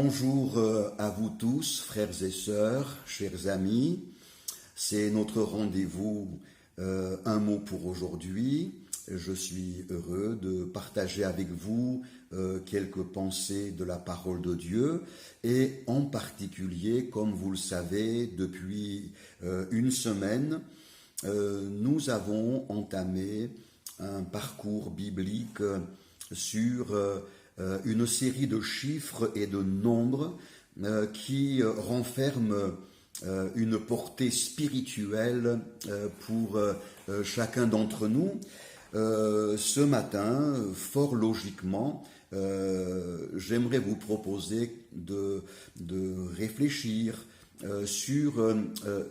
Bonjour à vous tous, frères et sœurs, chers amis. C'est notre rendez-vous Un mot pour aujourd'hui. Je suis heureux de partager avec vous quelques pensées de la parole de Dieu et en particulier, comme vous le savez, depuis une semaine, nous avons entamé un parcours biblique sur une série de chiffres et de nombres qui renferment une portée spirituelle pour chacun d'entre nous. Ce matin, fort logiquement, j'aimerais vous proposer de réfléchir sur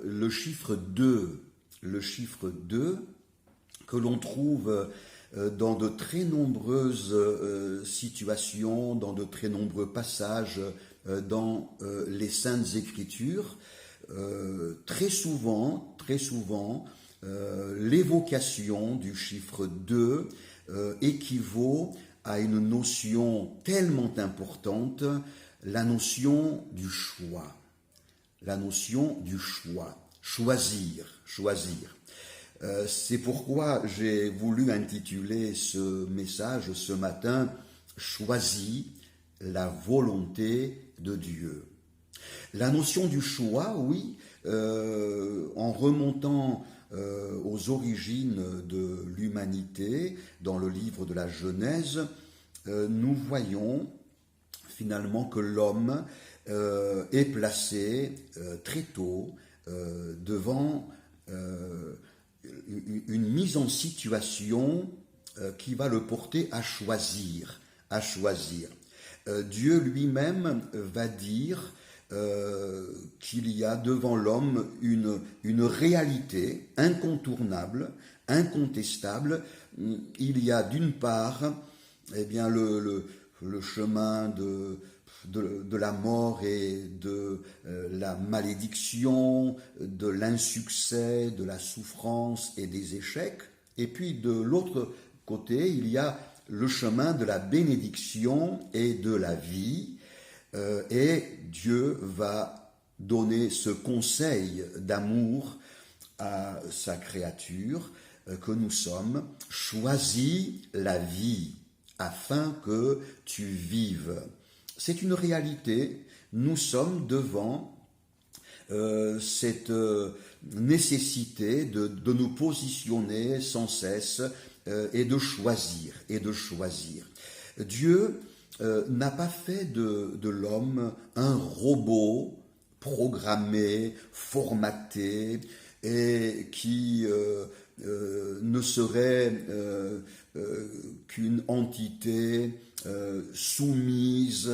le chiffre 2. Le chiffre 2 que l'on trouve dans de très nombreuses situations, dans de très nombreux passages dans les Saintes Écritures. Très souvent, l'évocation du chiffre 2 équivaut à une notion tellement importante, la notion du choix. La notion du choix. Choisir. C'est pourquoi j'ai voulu intituler ce message ce matin « Choisis la volonté de Dieu ». La notion du choix, oui, en remontant aux origines de l'humanité, dans le livre de la Genèse, nous voyons finalement que l'homme est placé très tôt devant une mise en situation qui va le porter à choisir. Dieu lui-même va dire qu'il y a devant l'homme une réalité incontournable, incontestable. Il y a d'une part le chemin de la mort et de la malédiction, de l'insuccès, de la souffrance et des échecs. Et puis de l'autre côté, il y a le chemin de la bénédiction et de la vie. Et Dieu va donner ce conseil d'amour à sa créature que nous sommes. Choisis la vie afin que tu vives. C'est une réalité. Nous sommes devant cette nécessité de nous positionner sans cesse et de choisir. Dieu n'a pas fait de l'homme un robot programmé, formaté et qui ne serait qu'une entité soumise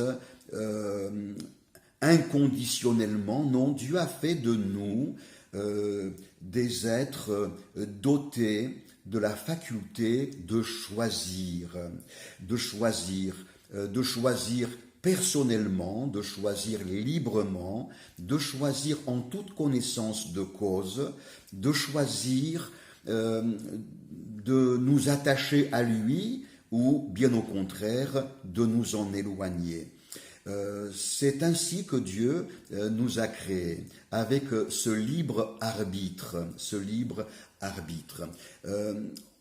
inconditionnellement. Non, Dieu a fait de nous des êtres dotés de la faculté de choisir personnellement, de choisir librement, de choisir en toute connaissance de cause, de choisir de nous attacher à lui ou bien au contraire de nous en éloigner. C'est ainsi que Dieu nous a créés, avec ce libre arbitre.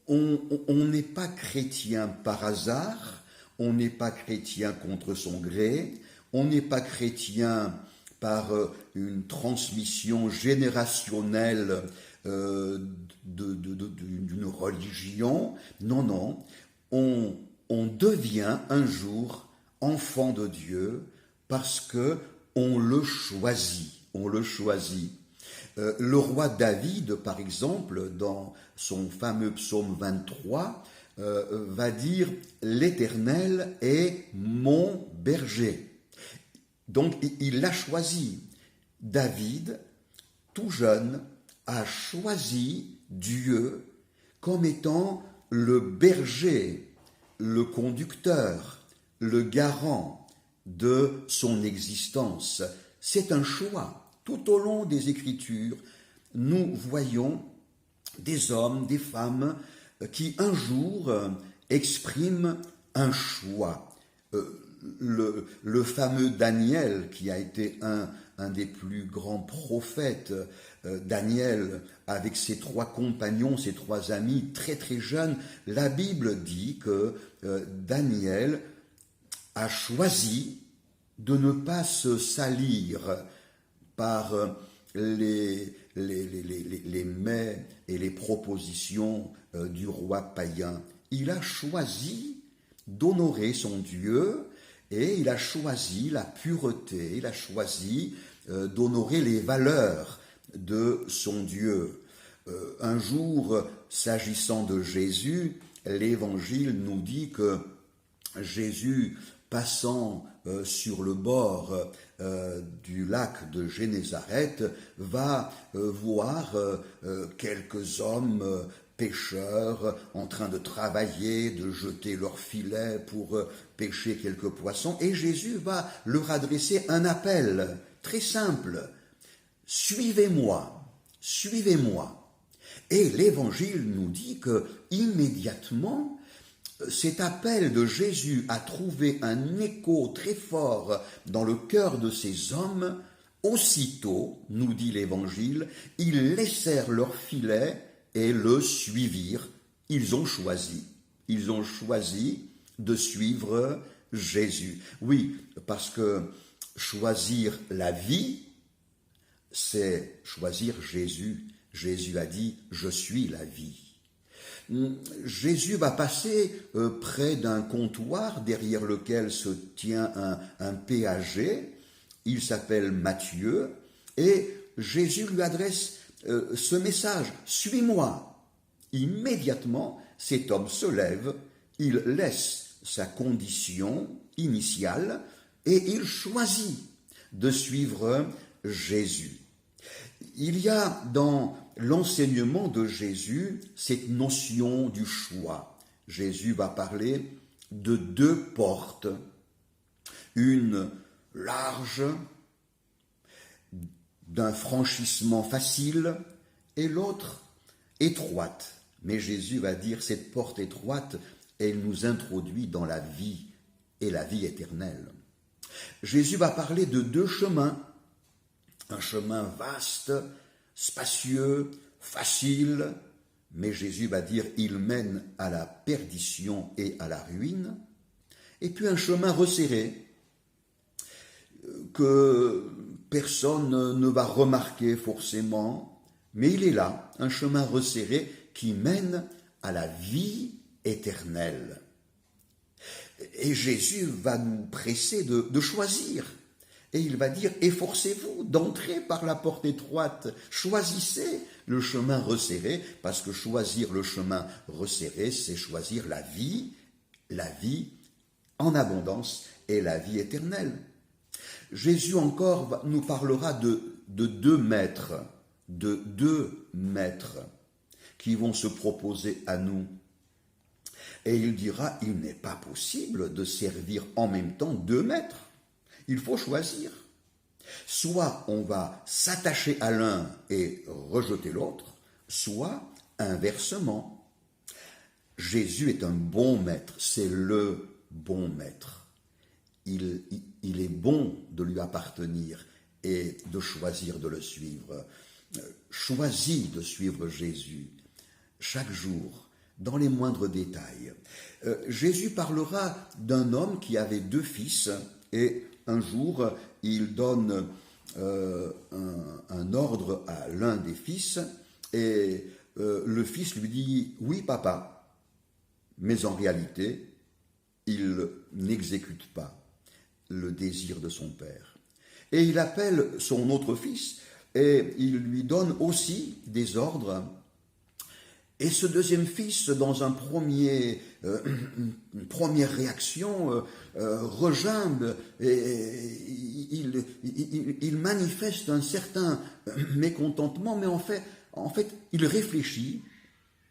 On n'est pas chrétien par hasard, on n'est pas chrétien contre son gré, on n'est pas chrétien par une transmission générationnelle d'une religion. Non, on devient un jour enfant de Dieu parce que on le choisit. Le roi David, par exemple, dans son fameux psaume 23, va dire « L'Éternel est mon berger ». Donc il l'a choisi. David, tout jeune, a choisi Dieu comme étant le berger, le conducteur, le garant de son existence. C'est un choix. Tout au long des Écritures, nous voyons des hommes, des femmes qui un jour expriment un choix. le fameux Daniel, qui a été un des plus grands prophètes, Daniel, avec ses 3 compagnons, ses 3 amis, très très jeunes, la Bible dit que Daniel a choisi de ne pas se salir par les mets et les propositions du roi païen. Il a choisi d'honorer son Dieu et il a choisi la pureté, il a choisi d'honorer les valeurs de son Dieu. Un jour, s'agissant de Jésus, l'Évangile nous dit que Jésus, passant sur le bord du lac de Génézareth, va voir quelques hommes pêcheurs en train de travailler, de jeter leurs filets pour pêcher quelques poissons, et Jésus va leur adresser un appel très simple: suivez-moi, suivez-moi. Et l'Évangile nous dit que immédiatement, cet appel de Jésus a trouvé un écho très fort dans le cœur de ces hommes. Aussitôt, nous dit l'Évangile, ils laissèrent leurs filets et le suivirent. Ils ont choisi de suivre Jésus. Oui, parce que choisir la vie, c'est choisir Jésus. Jésus a dit « Je suis la vie ». Jésus va passer près d'un comptoir derrière lequel se tient un péager. Il s'appelle Matthieu et Jésus lui adresse ce message: suis-moi. Immédiatement, cet homme se lève, il laisse sa condition initiale et il choisit de suivre Jésus. Il y a dans l'enseignement de Jésus cette notion du choix. Jésus va parler de 2 portes, une large, d'un franchissement facile, et l'autre étroite. Mais Jésus va dire, cette porte étroite, elle nous introduit dans la vie et la vie éternelle. Jésus va parler de 2 chemins, un chemin vaste, spacieux, facile, mais Jésus va dire, il mène à la perdition et à la ruine, et puis un chemin resserré, que personne ne va remarquer forcément, mais il est là, un chemin resserré qui mène à la vie éternelle. Et Jésus va nous presser de choisir. Et il va dire, efforcez-vous d'entrer par la porte étroite, choisissez le chemin resserré, parce que choisir le chemin resserré, c'est choisir la vie en abondance et la vie éternelle. Jésus encore nous parlera de 2 maîtres, qui vont se proposer à nous. Et il dira, il n'est pas possible de servir en même temps 2 maîtres. Il faut choisir. Soit on va s'attacher à l'un et rejeter l'autre, soit inversement. Jésus est un bon maître, c'est le bon maître. Il est bon de lui appartenir et de choisir de le suivre. Choisis de suivre Jésus chaque jour, dans les moindres détails. Jésus parlera d'un homme qui avait 2 fils et un jour, il donne un ordre à l'un des fils et le fils lui dit « Oui, papa », mais en réalité, il n'exécute pas le désir de son père. Et il appelle son autre fils et il lui donne aussi des ordres. Et ce deuxième fils, dans une première réaction, regimbe, et il manifeste un certain mécontentement, mais en fait, il réfléchit,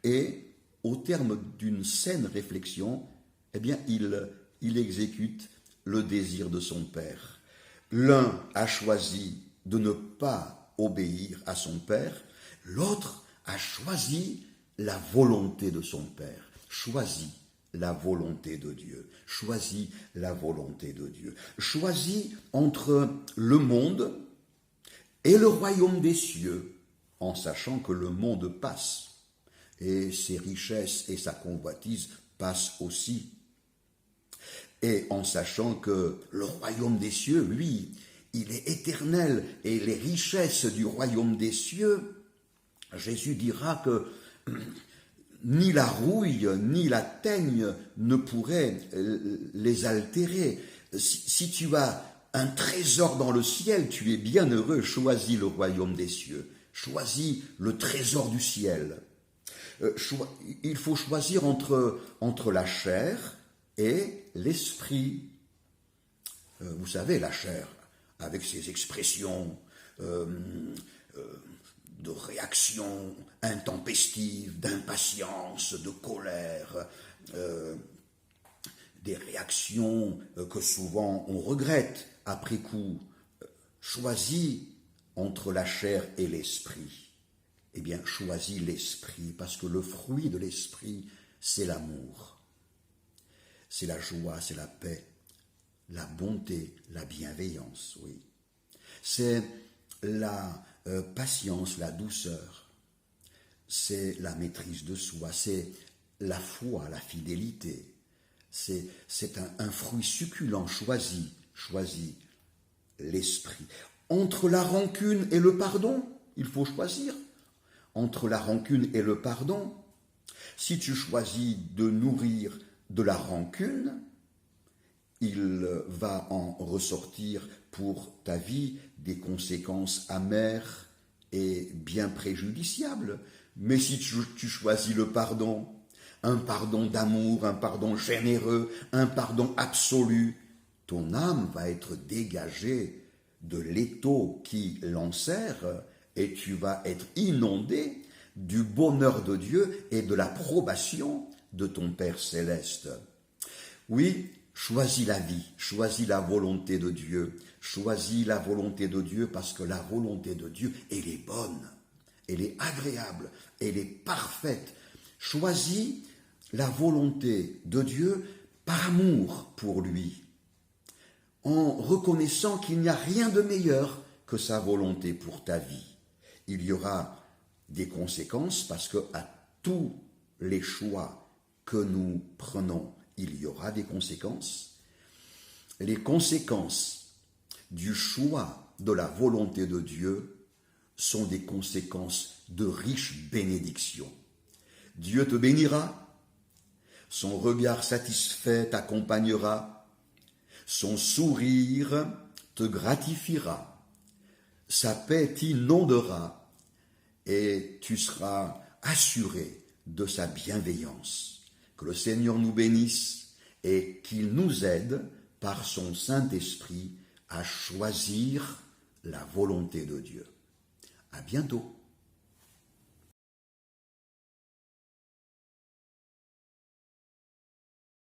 et au terme d'une saine réflexion, eh bien, il exécute le désir de son père. L'un a choisi de ne pas obéir à son père, l'autre a choisi la volonté de son père, choisit la volonté de Dieu. Choisis la volonté de Dieu. Choisis entre le monde et le royaume des cieux, en sachant que le monde passe, et ses richesses et sa convoitise passent aussi. Et en sachant que le royaume des cieux, lui, il est éternel, et les richesses du royaume des cieux, Jésus dira que ni la rouille, ni la teigne ne pourraient les altérer. Si tu as un trésor dans le ciel, tu es bien heureux, choisis le royaume des cieux, choisis le trésor du ciel. Il faut choisir entre la chair et l'esprit. Vous savez, la chair, avec ses expressions de réaction intempestive, d'impatience, de colère, des réactions que souvent on regrette après coup. Choisis entre la chair et l'esprit. Eh bien, choisis l'esprit, parce que le fruit de l'esprit, c'est l'amour. C'est la joie, c'est la paix, la bonté, la bienveillance, oui. C'est la patience, la douceur. C'est la maîtrise de soi, c'est la foi, la fidélité. C'est un fruit succulent, choisis l'esprit. Entre la rancune et le pardon, il faut choisir. Entre la rancune et le pardon, si tu choisis de nourrir de la rancune, il va en ressortir pour ta vie des conséquences amères et bien préjudiciables. Mais si tu choisis le pardon, un pardon d'amour, un pardon généreux, un pardon absolu, ton âme va être dégagée de l'étau qui l'enserre et tu vas être inondé du bonheur de Dieu et de l'approbation de ton Père céleste. Oui, choisis la vie, choisis la volonté de Dieu, choisis la volonté de Dieu parce que la volonté de Dieu, elle est bonne, elle est agréable, elle est parfaite. Choisis la volonté de Dieu par amour pour lui, en reconnaissant qu'il n'y a rien de meilleur que sa volonté pour ta vie. Il y aura des conséquences parce que à tous les choix que nous prenons, il y aura des conséquences. Les conséquences du choix de la volonté de Dieu sont des conséquences de riches bénédictions. Dieu te bénira, son regard satisfait t'accompagnera, son sourire te gratifiera, sa paix t'inondera et tu seras assuré de sa bienveillance. Que le Seigneur nous bénisse et qu'il nous aide par son Saint-Esprit à choisir la volonté de Dieu. À bientôt.